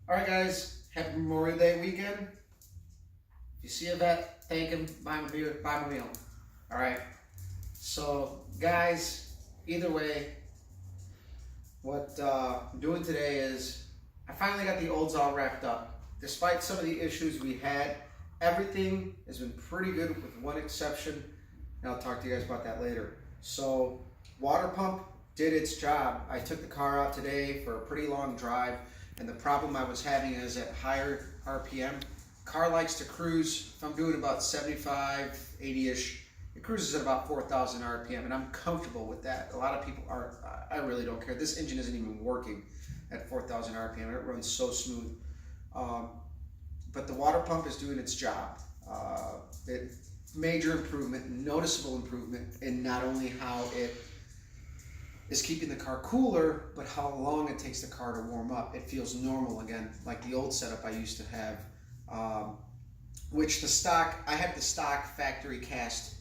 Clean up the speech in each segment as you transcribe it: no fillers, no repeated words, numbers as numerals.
All right, guys. Happy Memorial Day weekend. If you see a vet, thank him. Buy him a beer. Buy him a meal. All right. So, guys, either way, what I'm doing today is I finally got the olds all wrapped up. Despite some of the issues we had, everything has been pretty good with one exception, and I'll talk to you guys about that later. So, water pump did its job. I took the car out today for a pretty long drive, and the problem I was having is at higher RPM. Car likes to cruise, if I'm doing about 75, 80-ish, it cruises at about 4,000 RPM, and I'm comfortable with that. A lot of people aren't. I really don't care. This engine isn't even working at 4,000 RPM. It runs so smooth. But the water pump is doing its job. Major improvement, noticeable improvement in not only how it is keeping the car cooler, but how long it takes the car to warm up. It feels normal again, like the old setup I used to have, which I have the stock factory cast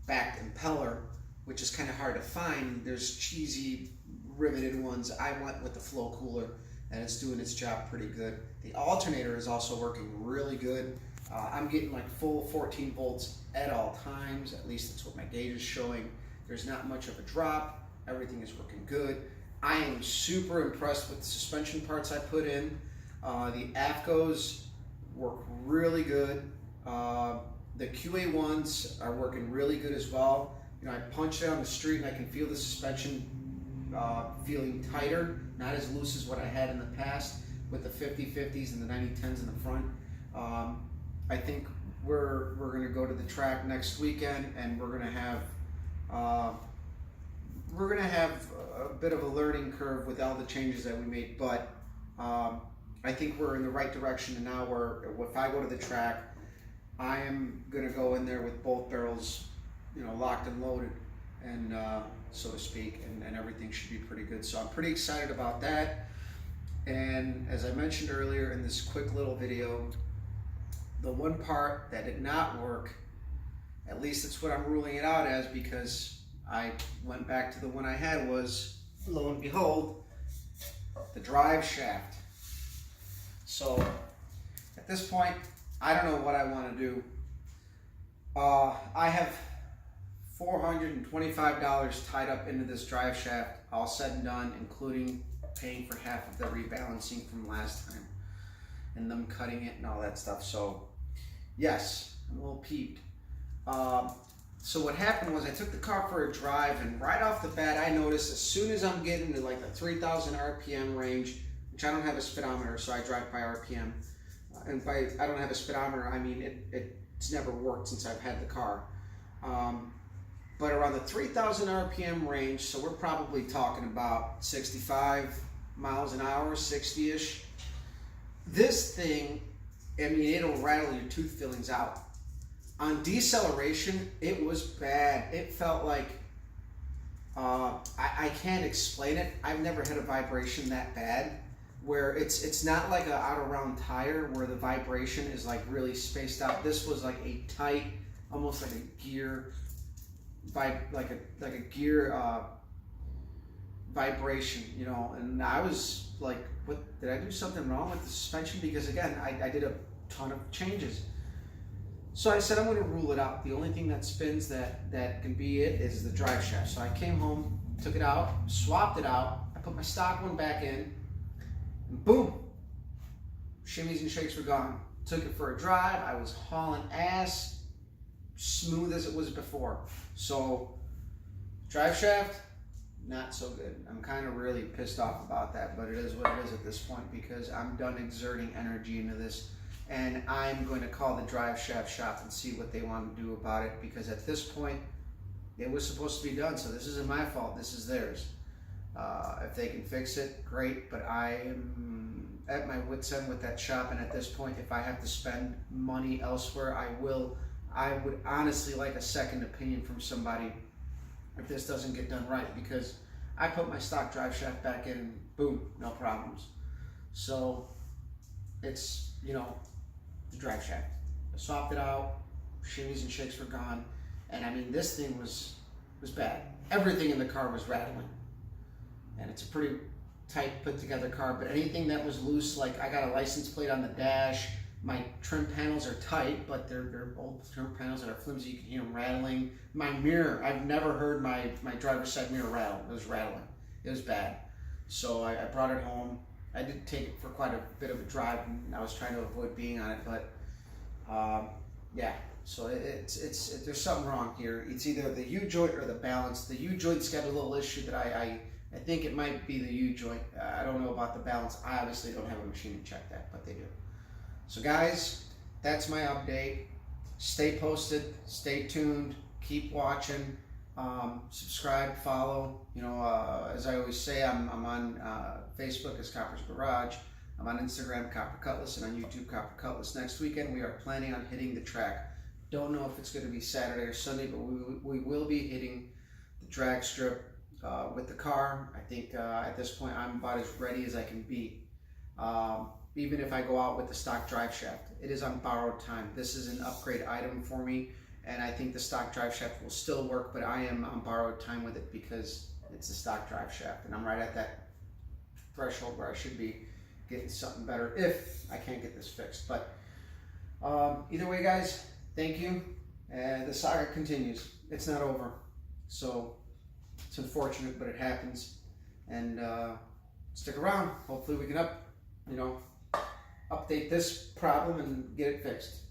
back impeller, which is kind of hard to find. There's cheesy riveted ones. I went with the flow cooler, and it's doing its job pretty good. The alternator is also working really good. I'm getting like full 14 volts at all times. At least that's what my gauge is showing. There's not much of a drop. Everything is working good. I am super impressed with the suspension parts I put in. The AFCOs work really good. The QA ones are working really good as well. You know, I punch down the street and I can feel the suspension feeling tighter, not as loose as what I had in the past with the 50/50s and the 90/10s in the front. I think we're going to go to the track next weekend, and we're going to have a bit of a learning curve with all the changes that we made, but I think we're in the right direction. And now if I go to the track, I am going to go in there with both barrels, locked and loaded, and so to speak, and everything should be pretty good. So I'm pretty excited about that. And as I mentioned earlier in this quick little video, the one part that did not work, at least that's what I'm ruling it out as, because I went back to the one I had, was, lo and behold, the drive shaft. So at this point, I don't know what I want to do. I have $425 tied up into this drive shaft, all said and done, including paying for half of the rebalancing from last time and them cutting it and all that stuff. So yes, I'm a little peeved. So what happened was I took the car for a drive, and right off the bat I noticed as soon as I'm getting to like the 3,000 RPM range, which I don't have a speedometer, so I drive by RPM. And by I don't have a speedometer, I mean it's never worked since I've had the car. But around the 3,000 RPM range, so we're probably talking about 65 miles an hour, 60-ish. This thing, I mean, it'll rattle your tooth fillings out. On deceleration, it was bad. It felt like, I can't explain it. I've never had a vibration that bad, where it's not like an out-of-round tire where the vibration is like really spaced out. This was like a tight, almost like a gear, like a gear vibration, and I was like, what, did I do something wrong with the suspension? Because again, I did a ton of changes. So I said I'm going to rule it out. The only thing that spins that can be it is the drive shaft. So I came home, took it out, swapped it out. I put my stock one back in, and boom, shimmies and shakes were gone. Took it for a drive. I was hauling ass, smooth as it was before. So drive shaft, not so good. I'm kind of really pissed off about that, but it is what it is at this point, because I'm done exerting energy into this. And I'm going to call the drive shaft shop and see what they want to do about it, because at this point, it was supposed to be done. So this isn't my fault. This is theirs. If they can fix it, great. But I am at my wit's end with that shop. And at this point, if I have to spend money elsewhere, I will. I would honestly like a second opinion from somebody if this doesn't get done right, because I put my stock drive shaft back in and boom, no problems. So it's, the drive shaft. I swapped it out, shimmies and shakes were gone, and I mean, this thing was bad. Everything in the car was rattling, and it's a pretty tight put together car, but anything that was loose, like I got a license plate on the dash, my trim panels are tight, but they're old trim panels that are flimsy, you can hear them rattling. My mirror, I've never heard my driver's side mirror rattle. It was rattling. It was bad. So I brought it home. I did take it for quite a bit of a drive, and I was trying to avoid being on it, but yeah. So it's there's something wrong here. It's either the U-joint or the balance. The U-joint's got a little issue that I think it might be the U-joint. I don't know about the balance. I obviously don't have a machine to check that, but they do. So guys, that's my update. Stay posted, stay tuned, keep watching, subscribe, follow. You know, as I always say, I'm on Facebook as Copper's Garage. I'm on Instagram, Copper Cutlass, and on YouTube, Copper Cutlass. Next weekend, we are planning on hitting the track. Don't know if it's going to be Saturday or Sunday, but we will be hitting the drag strip with the car. I think at this point, I'm about as ready as I can be. Even if I go out with the stock drive shaft, it is on borrowed time. This is an upgrade item for me, and I think the stock drive shaft will still work, but I am on borrowed time with it because it's a stock drive shaft, and I'm right at that threshold where I should be getting something better if I can't get this fixed. But either way, guys, thank you. The saga continues. It's not over. So it's unfortunate, but it happens. And stick around. Hopefully we can update this problem and get it fixed.